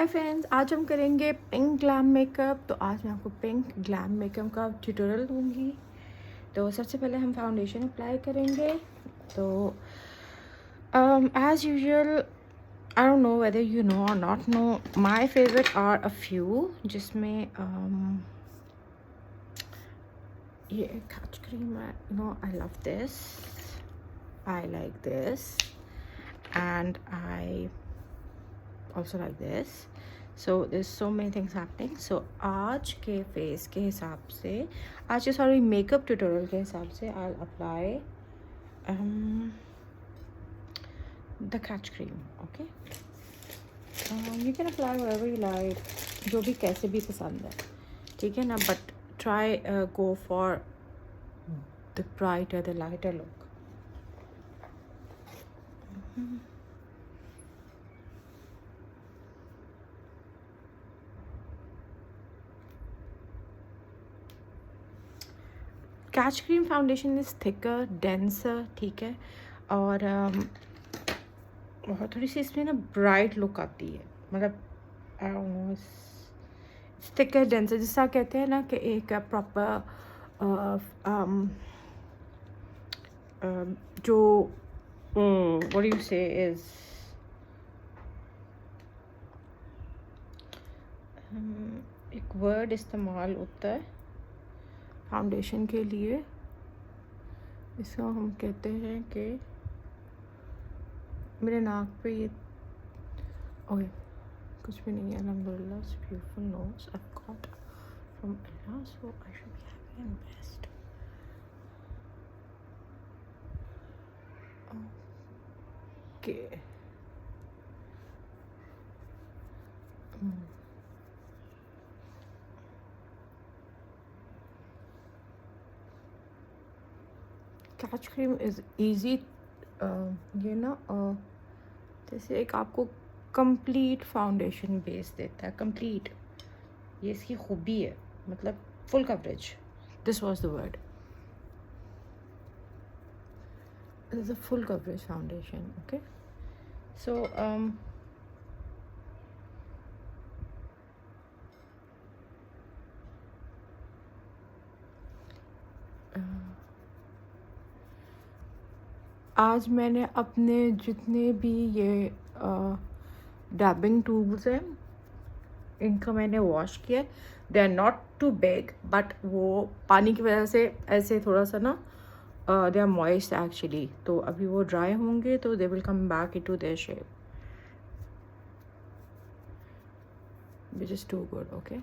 Hi friends, आज हम करेंगे पिंक ग्लैम मेकअप। तो आज मैं आपको पिंक ग्लैम मेकअप का ट्यूटोरियल दूंगी। तो सबसे पहले हम फाउंडेशन अप्लाई करेंगे। तो as usual, I don't know whether you know or not no, my favourite are a few, जिसमें ये खर्च क्रीम है। No, I love this, I like this and I also like this. So there's so many things happening. So आज के face के हिसाब से, आज के सॉरी मेकअप ट्यूटोरियल के हिसाब से I'll apply the catch cream. Okay, you can apply whatever you like, जो भी कैसे भी पसंद है, ठीक है ना, but try go for the brighter, the lighter look. Catch cream foundation is thicker, denser, ठीक है, और बहुत थोड़ी सी इसमें ना ब्राइट लुक आती है, मतलब आई डोंट नो, थिकर डेंसर, जिसका कहते हैं ना कि एक प्रॉपर जो व्हाट डू यू से इज़ एक वर्ड इस्तेमाल होता है फाउंडेशन के लिए, इसको हम कहते हैं कि मेरे नाक पे ये ओके कुछ भी नहीं है, अल्हम्दुलिल्लाह, beautiful nose I got from Ilha, so I should be happy and best. Okay, catch cream is easy. ये ना जैसे एक आपको कंप्लीट फाउंडेशन बेस देता है, कंप्लीट, ये इसकी खूबी है, मतलब full coverage. This was the word, this is a full coverage foundation. Okay, so आज मैंने अपने जितने भी ये डैबिंग टूल्स हैं, इनका मैंने वॉश किया. They are not too big, but वो पानी की वजह से ऐसे थोड़ा सा ना दे आर मॉइस्ट एक्चुअली. तो अभी वो ड्राई होंगे तो they will come back into their shape, which is too good. Okay,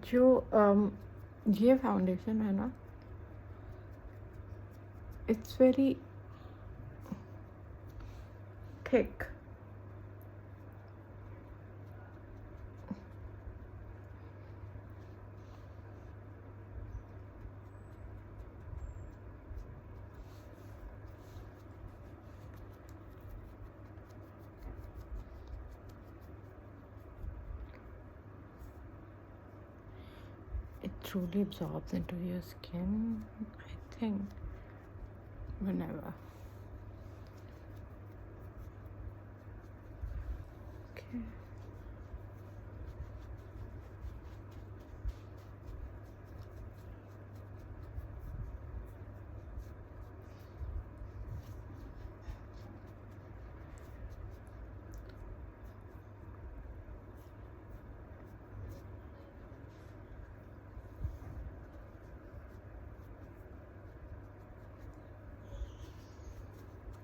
जो ये फाउंडेशन है ना, it's very thick. It truly absorbs into your skin, I think, whenever. Okay.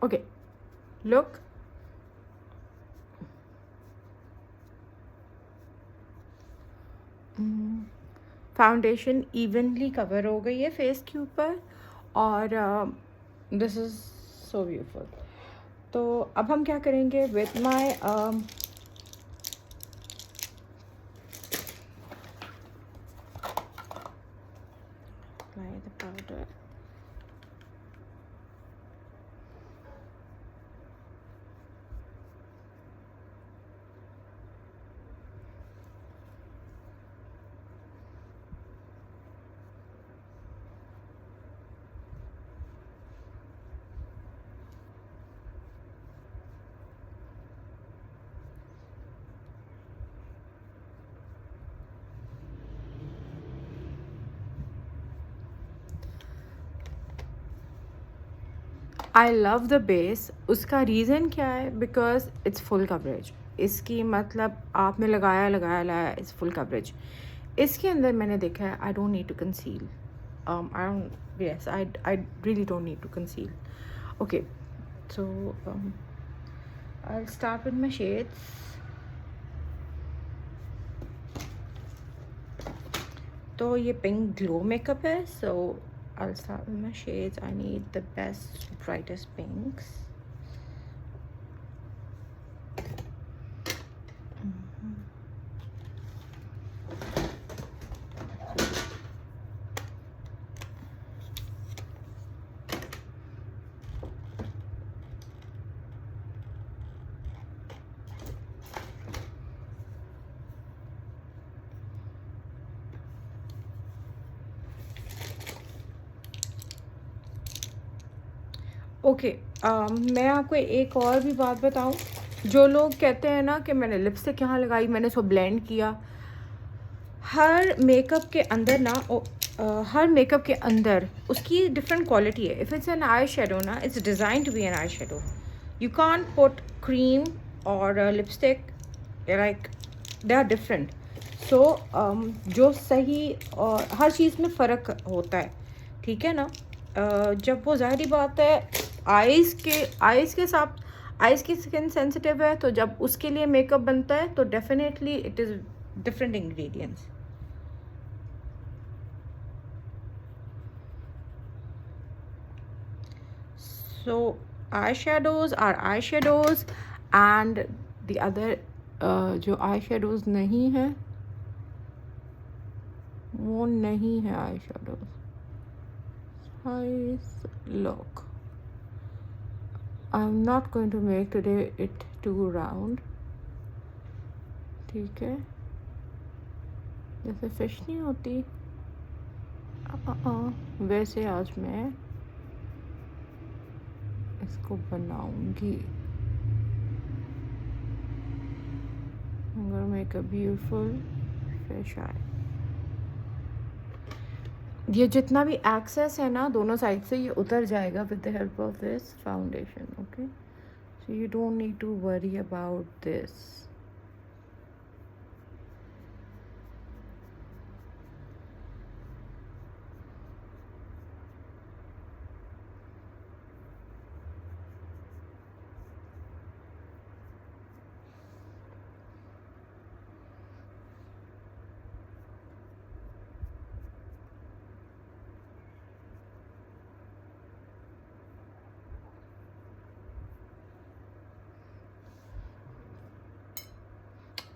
Okay, look. Foundation evenly cover हो गई है face के ऊपर, और दिस इज़ सो ब्यूटीफुल. तो अब हम क्या करेंगे with my apply the powder. I love the base. उसका रीज़न क्या है? Because it's full coverage. इसकी मतलब आपने लगाया लगाया लाया, इट्स फुल कवरेज. इसके अंदर मैंने देखा है I don't need to conceal. I don't, yes, I really don't need to conceal. Okay, so I start with my shades. तो ये पिंक ग्लो मेकअप है, so I'll start with my shades. I need the best, brightest pinks. Okay, मैं आपको एक और भी बात बताऊं. जो लोग कहते हैं ना कि मैंने लिपस्टिक यहाँ लगाई, मैंने इसको ब्लेंड किया. हर मेकअप के अंदर ना हर मेकअप के अंदर उसकी डिफरेंट क्वालिटी है. If it's an eye shadow ना, it's designed to be an eye shadow. You can't put cream or lipstick, like they are different. So जो सही और हर चीज़ में फ़र्क होता है, ठीक है ना. जब वो ज़ाहिरी बात है आइज़ के साथ, आइज़ की स्किन सेंसिटिव है, तो जब उसके लिए मेकअप बनता है तो definitely it is different ingredients. So eyeshadows are eyeshadows, and the other जो eyeshadows नहीं है वो नहीं है eyeshadows. Look, I'm not going to make today it too round. ठीक है, जैसे फिश नहीं होती वैसे आज मैं इसको बनाऊंगी. I'm gonna make a beautiful fish eye. ये जितना भी एक्सेस है ना दोनों साइड से, ये उतर जाएगा with the help of this foundation. Okay, so you don't need to worry about this.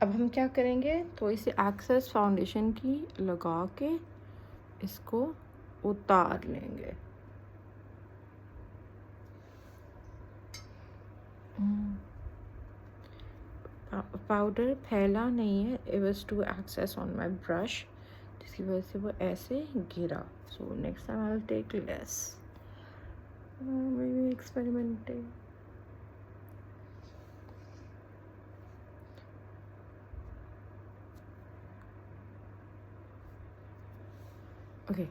अब हम क्या करेंगे, थोड़ी सी एक्सेस फाउंडेशन की लगा के इसको उतार लेंगे. पाउडर फैला नहीं है, it was too excess on my brush, जिसकी वजह से वो ऐसे गिरा. So next time I will take less. Maybe experimenting. Okay,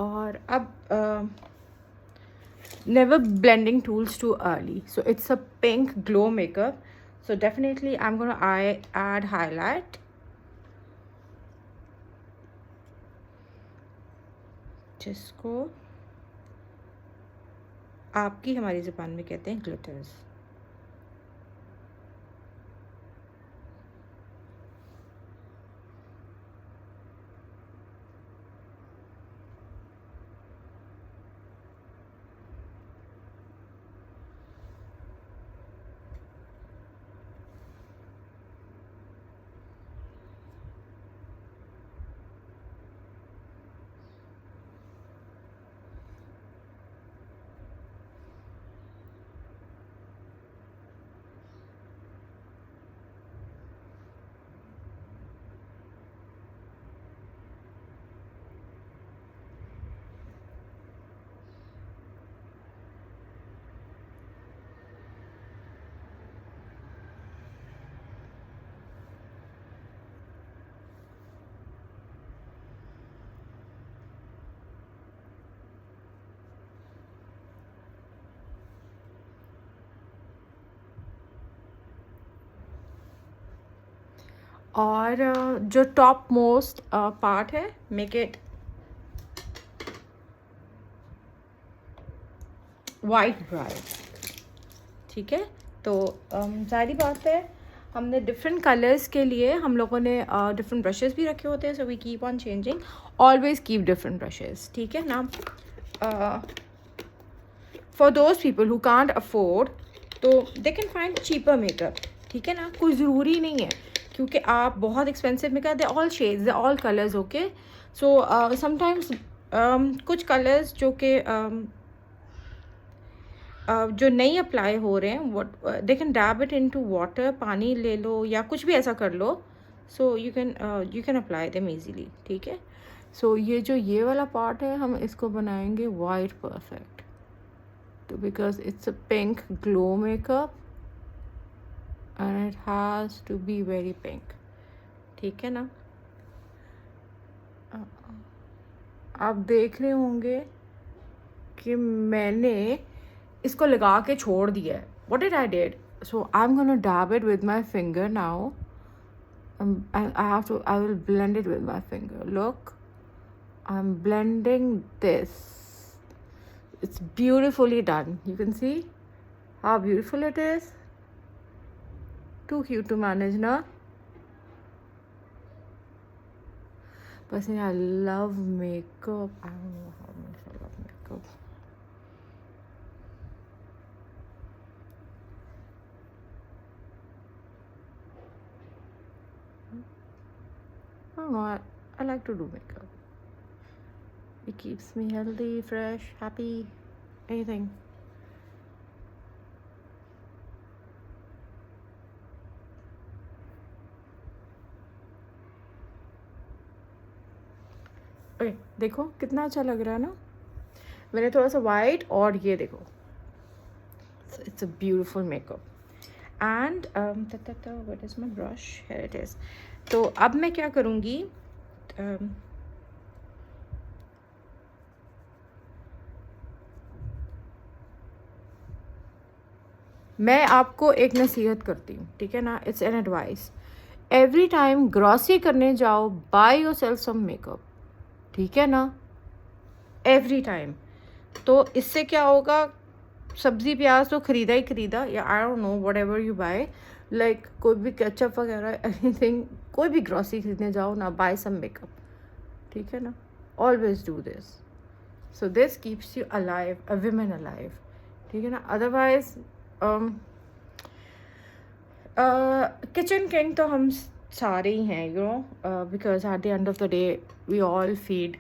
और अब never blending tools too early. So it's a pink glow makeup, so definitely I'm gonna add highlight. जिसको आपकी हमारी ज़ुबान में कहते हैं ग्लिटर्स. और जो टॉप मोस्ट पार्ट है, मेक इट वाइट ब्राइट, ठीक है। तो सारी बात है, हमने डिफरेंट कलर्स के लिए हम लोगों ने डिफरेंट ब्रशेस भी रखे होते हैं, so we keep on changing, always keep different brushes, ठीक है ना। For those people who can't afford, तो they can find cheaper makeup, ठीक है ना। कोई ज़रूरी नहीं है क्योंकि आप बहुत expensive makeup, they all shades, they all colours, okay. So sometimes कुछ कलर्स जो कि जो नहीं अप्लाई हो रहे हैं, what they can dab it into water, पानी ले लो या कुछ भी ऐसा कर लो, so you can apply them easily, ठीक है। सो ये वाला पार्ट है, हम इसको बनाएंगे वाइट परफेक्ट, तो because it's a pink glow makeup and it has to be very pink, ठीक है ना। आप देख रहे होंगे कि मैंने इसको लगा के छोड़ दिया है. What did I did? So I'm gonna dab it with my finger now. I will blend it with my finger. Look, I'm blending this. It's beautifully done. You can see how beautiful it is. Too cute to manage, na? But I love makeup. I don't know how much I love makeup. I don't know. I like to do makeup. It keeps me healthy, fresh, happy, anything. Okay, देखो कितना अच्छा लग रहा है ना. मैंने थोड़ा सा वाइट और ये देखो, it's a beautiful makeup. And what is my brush, here it is. तो अब मैं क्या करूँगी, मैं आपको एक नसीहत करती हूँ, ठीक है ना. It's an advice. Every time grocery करने जाओ, buy yourself some makeup, ठीक है ना. Every time. तो इससे क्या होगा, सब्ज़ी प्याज तो ख़रीदा ही ख़रीदा, या I don't know whatever you buy, like कोई भी केचप वगैरह एनीथिंग, कोई भी ग्रॉसरी खरीदने जाओ ना, बाय सम मेकअप, ठीक है ना. Always do this. So this keeps you alive, a women alive, ठीक है ना. अदरवाइज किचन किंग तो हम सारे ही हैं, you know, because at the end of the day we all feed.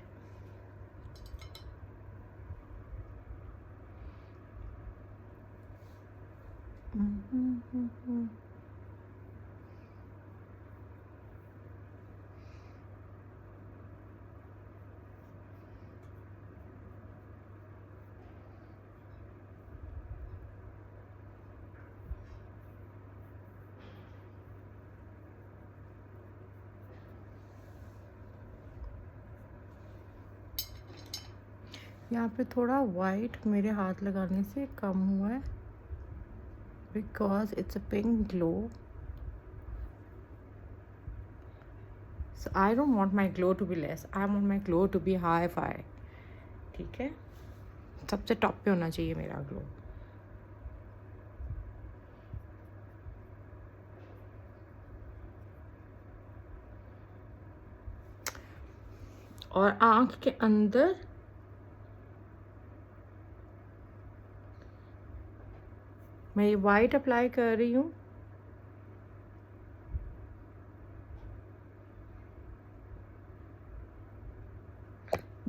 यहाँ पे थोड़ा वाइट मेरे हाथ लगाने से कम हुआ है, because it's a pink glow. So I don't want my glow to be less. I want my glow to be high fi. ठीक है, सबसे टॉप पे होना चाहिए मेरा ग्लो. और आँख के अंदर मैं ये वाइट अप्लाई कर रही हूँ.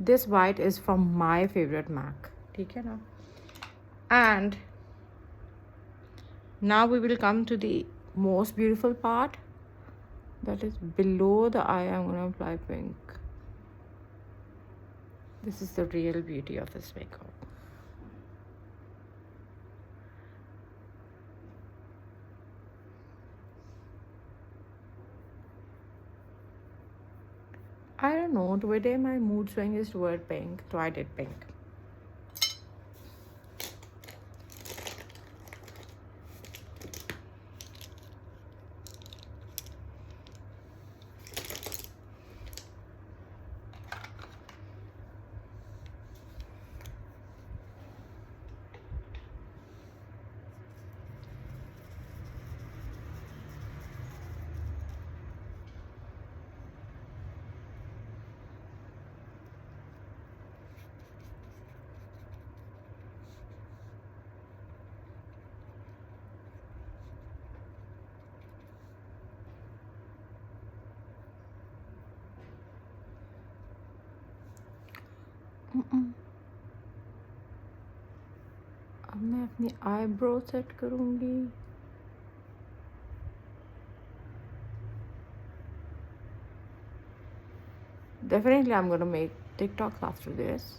This white is from my favorite MAC, ठीक है ना. And now we will come to the most beautiful part, that is below the eye. I'm going to apply pink. This is the real beauty of this makeup. I don't know, today my mood swing is toward pink, so I did pink. अब मैं अपनी eyebrow set करूँगी. Definitely I'm gonna make TikToks after this.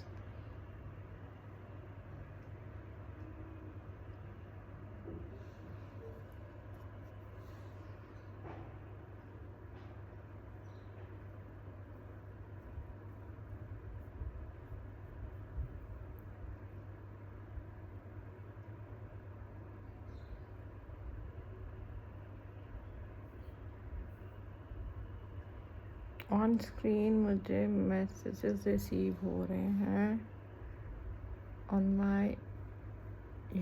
On screen मुझे messages receive हो रहे हैं on my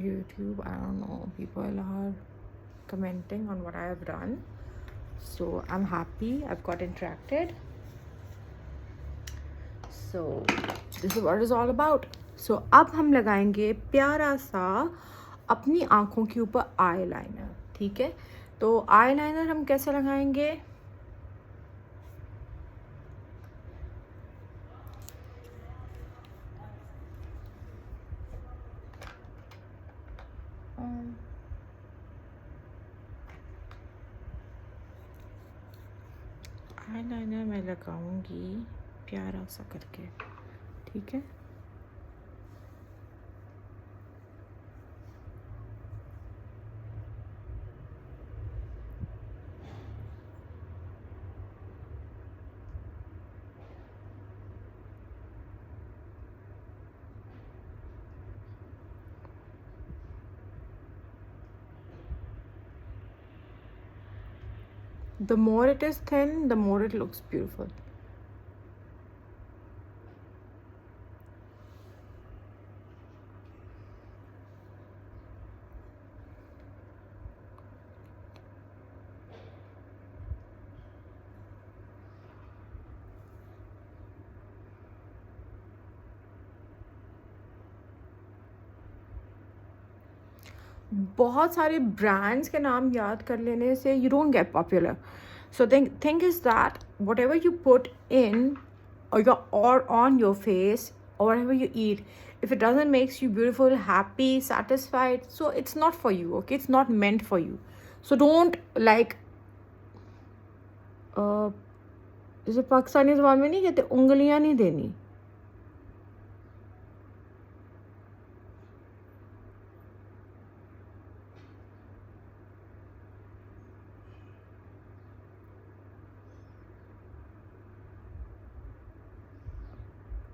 YouTube. I don't know, people are commenting on what I have done, so I'm happy. I've got interacted, so this is what it's all about. So अब हम लगाएंगे प्यारा सा अपनी आँखों के ऊपर आई लाइनर. ठीक है, तो आई लाइनर हम कैसे लगाएंगे? आई लाइनर मैं लगाऊंगी प्यारा सा करके. ठीक है, the more it is thin, the more it looks beautiful. बहुत सारे ब्रांड्स के नाम याद कर लेने से you don't get popular. So thing is that whatever you put in or on your face or whatever you eat, if it doesn't makes you beautiful, happy, satisfied, so it's not for you. Okay, it's not meant for you. So don't like जैसे पाकिस्तानी ज़बान में नहीं कहते उंगलियां नहीं देनी.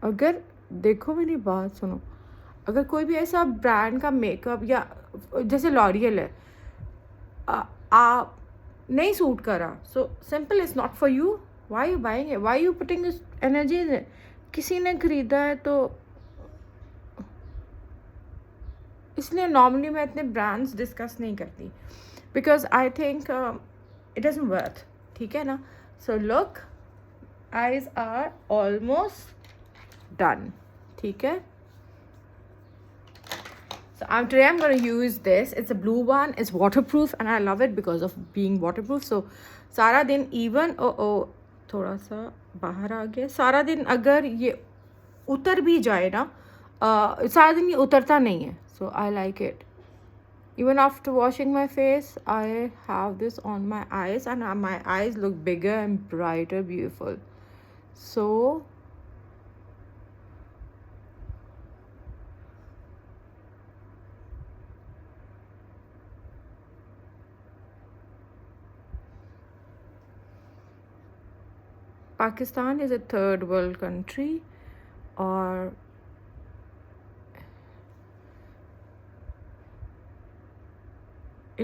अगर देखो मेरी बात सुनो, अगर कोई भी ऐसा ब्रांड का मेकअप या जैसे लॉरियल है आप नहीं सूट करा, so simple is not for you. Why you buying it? Why you putting this energy in it? किसी ने खरीदा है तो इसलिए नॉर्मली मैं इतने ब्रांड्स डिस्कस नहीं करती because I think it doesn't worth. ठीक है ना? So look, eyes are almost done. ठीक है, so today I'm going to use this. It's a blue one. It's waterproof and I love it because of being waterproof. So सारा दिन even थोड़ा सा बाहर आ गया. सारा दिन अगर ये उतर भी जाए ना, सारा दिन ये उतरता नहीं है. So I like it. Even after washing my face, I have this on my eyes and my eyes look bigger and brighter, beautiful. So Pakistan is a third world country, or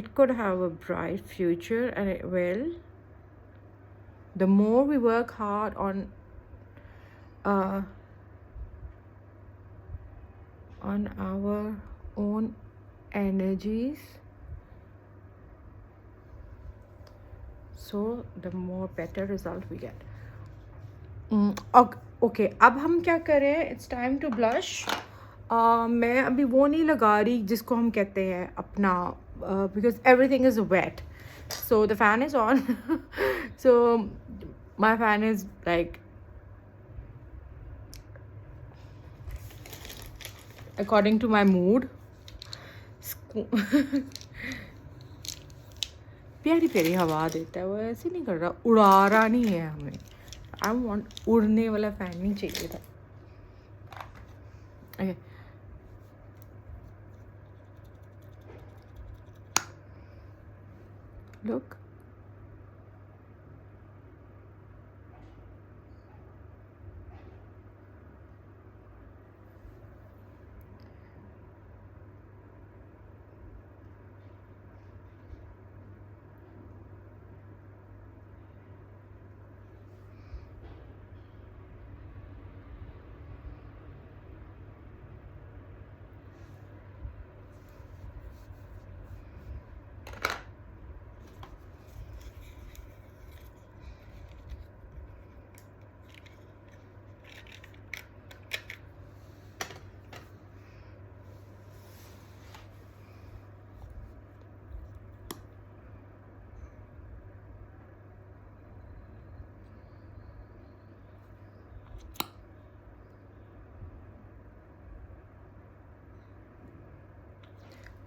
it could have a bright future, and it will. The more we work hard on our own energies, so the more better result we get. Okay, अब हम क्या करें? It's time to blush. मैं अभी वो नहीं लगा रही जिसको हम कहते हैं अपना, because everything is wet. So the fan is on. So my fan is like according to my mood. प्यारी प्यारी हवा देता है वो, ऐसे नहीं कर रहा, उड़ा रहा नहीं है हमें। आई वांट उड़ने वाला फैन नहीं चाहिए था। ओके लुक,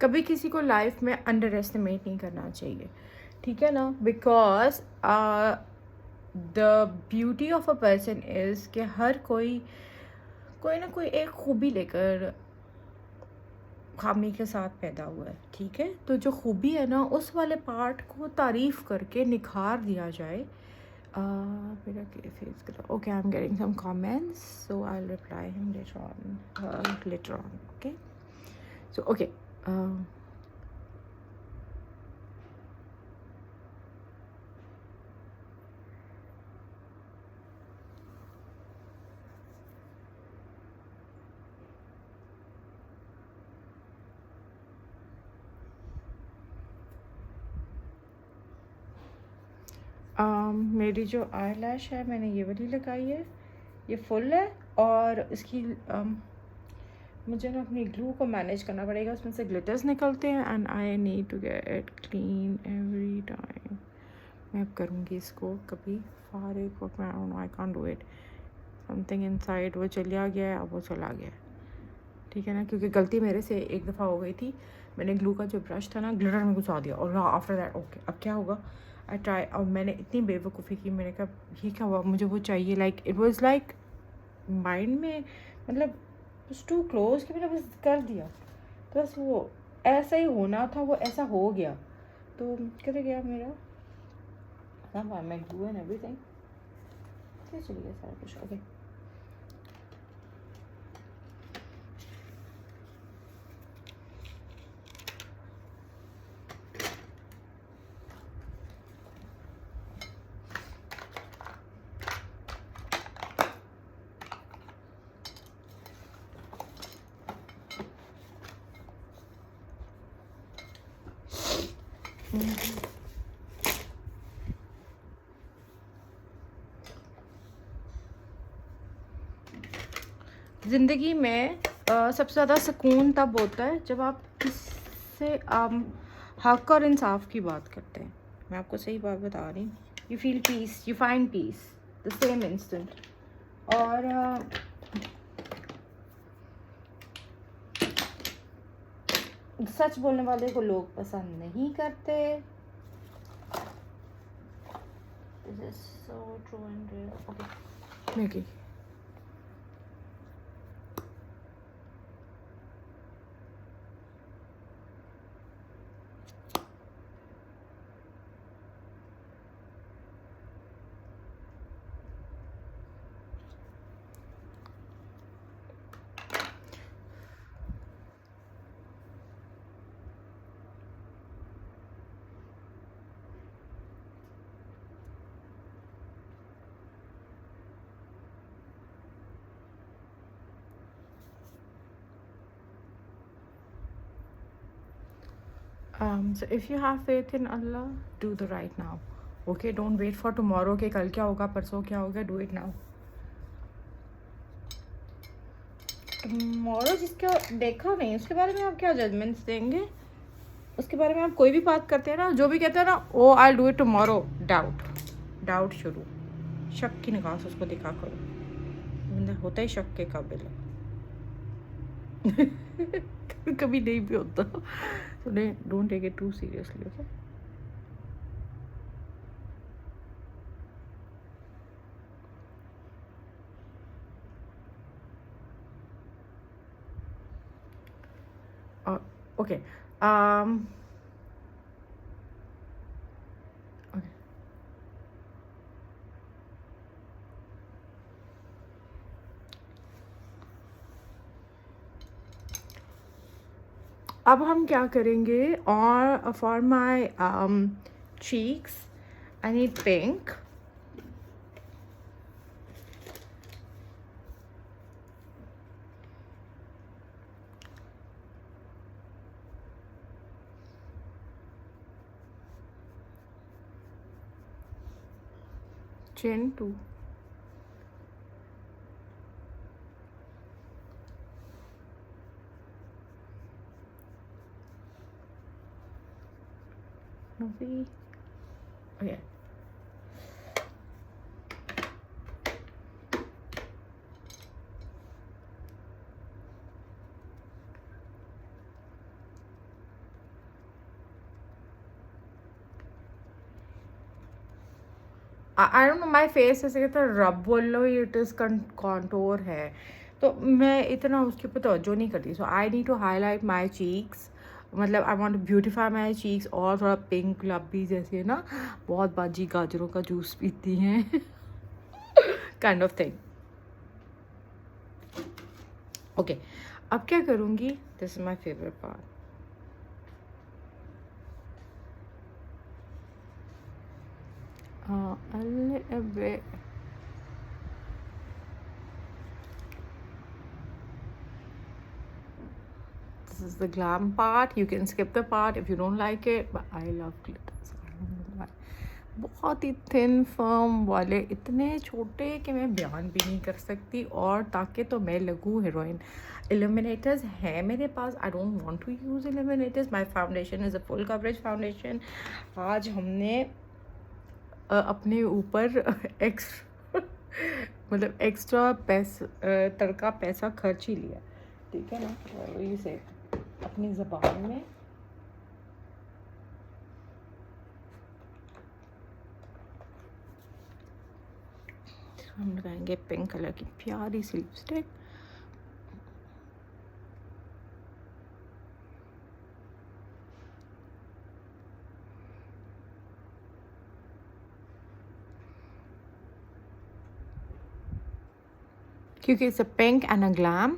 कभी किसी को लाइफ में अंडर एस्टिमेट नहीं करना चाहिए, ठीक है ना। Because the beauty of a person is कि हर कोई ना कोई एक खूबी लेकर खामी के साथ पैदा हुआ है, ठीक है। तो जो खूबी है ना, उस वाले पार्ट को तारीफ़ करके निखार दिया जाए। मेरा face colour, okay, I am getting some comments, so I will reply him later on, okay. So okay, मेरी जो आई लैश है मैंने ये वाली लगाई है, ये फुल है, और इसकी मुझे ना अपनी ग्लू को मैनेज करना पड़ेगा, उसमें से ग्लिटर्स निकलते हैं and I need to get it clean every time. मैं अब करूँगी इसको कभी फारिग और I can't do it, something inside वो चला गया है, अब वो चला गया है, ठीक है ना। क्योंकि गलती मेरे से एक दफ़ा हो गई थी, मैंने ग्लू का जो ब्रश था ना ग्लिटर में घुसा दिया, और आफ्टर दैट ओके अब क्या होगा, आई ट्राई। और मैंने इतनी बेवकूफ़ी की, मैंने कहा ये क्या हुआ, मुझे वो चाहिए, like it was like mind में, मतलब टू क्लोज कि मैंने बस कर दिया, तो बस वो ऐसा ही होना था, वो ऐसा हो गया। तो कैसे गया मेरा मैं ग्लू एंड एवरीथिंग, कैसे चली गया सारा कुछ, ओके। ज़िंदगी में सबसे ज़्यादा सुकून तब होता है जब आप किससे हक और इंसाफ की बात करते हैं। मैं आपको सही बात बता रही हूँ, you feel peace, you find peace the same instant. और सच बोलने वाले को लोग पसंद नहीं करते। This is so true and real. Okay. Mickey. So if you have faith in Allah, do the right now. Okay, don't wait for tomorrow कि कल क्या होगा, परसों क्या होगा, do it now. Tomorrow जिसका देखा नहीं उसके बारे में आप क्या जजमेंट्स देंगे, उसके बारे में आप कोई भी बात करते हैं ना, जो भी कहते हैं ना, oh I do it tomorrow, doubt शुरू, शक की निगाह से उसको दिखा करो, बंदा होता ही शक के काबिल है। कभी नहीं भी होता, so don't take it too seriously, okay? Okay. Okay. अब हम क्या करेंगे, और for my cheeks I need pink. Chin too. Nosy. Okay. I don't know, my face ऐसे कहता है रब बोल लो, इट इज़ कॉन्टोर है, तो मैं इतना उसके ऊपर तवज्जो नहीं करती. So I need to highlight my cheeks, मतलब I want to beautify my cheeks, और थोड़ा पिंक गुलाबी जैसे ना, बहुत बाजी गाजरों का जूस पीती हैं काइंड ऑफ थिंग. ओके, अब क्या करूँगी, this is my favourite part. A little bit. This is the glam part. You can skip the part if you don't like it, but I love glitters. I don't know why. बहुत ही thin firm वाले, इतने छोटे कि मैं बयान भी नहीं कर सकती, और ताकि तो मैं लगूँ हीरोइन. इल्यूमिनेटर्स हैं मेरे पास. I don't want to use illuminators. My foundation is a full coverage foundation. आज हमने अपने ऊपर मतलब एक्स्ट्रा पैसा, तड़का पैसा खर्च ही लिया, ठीक है ना. वही से अपनी ज़बान में हम लगाएंगे पिंक कलर की प्यारी सी लिपस्टिक. क्योंकि it's a pink and a glam.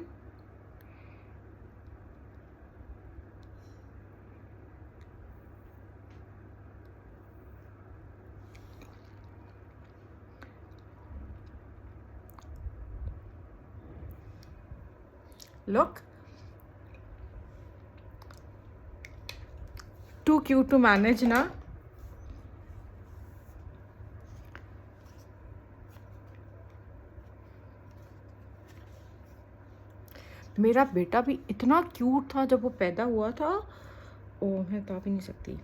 Look, too cute to manage ना. मेरा बेटा भी इतना क्यूट था जब वो पैदा हुआ था, ओ मैं बता भी नहीं सकती.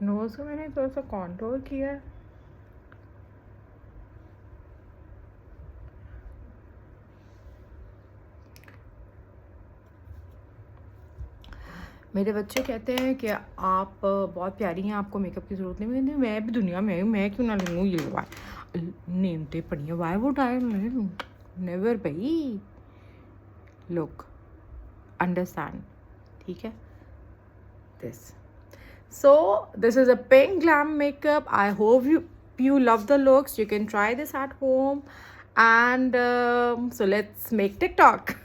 नोज को मैंने थोड़ा सा कॉन्टोर किया है. मेरे बच्चे कहते हैं कि आप बहुत प्यारी हैं, आपको मेकअप की ज़रूरत नहीं. मैं भी दुनिया में हूँ, मैं क्यों ना लूँ ये वाई नेमते पड़ी वाई वुड आई नेवर भाई. लुक, अंडरस्टैंड, ठीक है. This, so this is a pink glam makeup. I hope you love the looks. You can try this at home, and so let's make TikTok.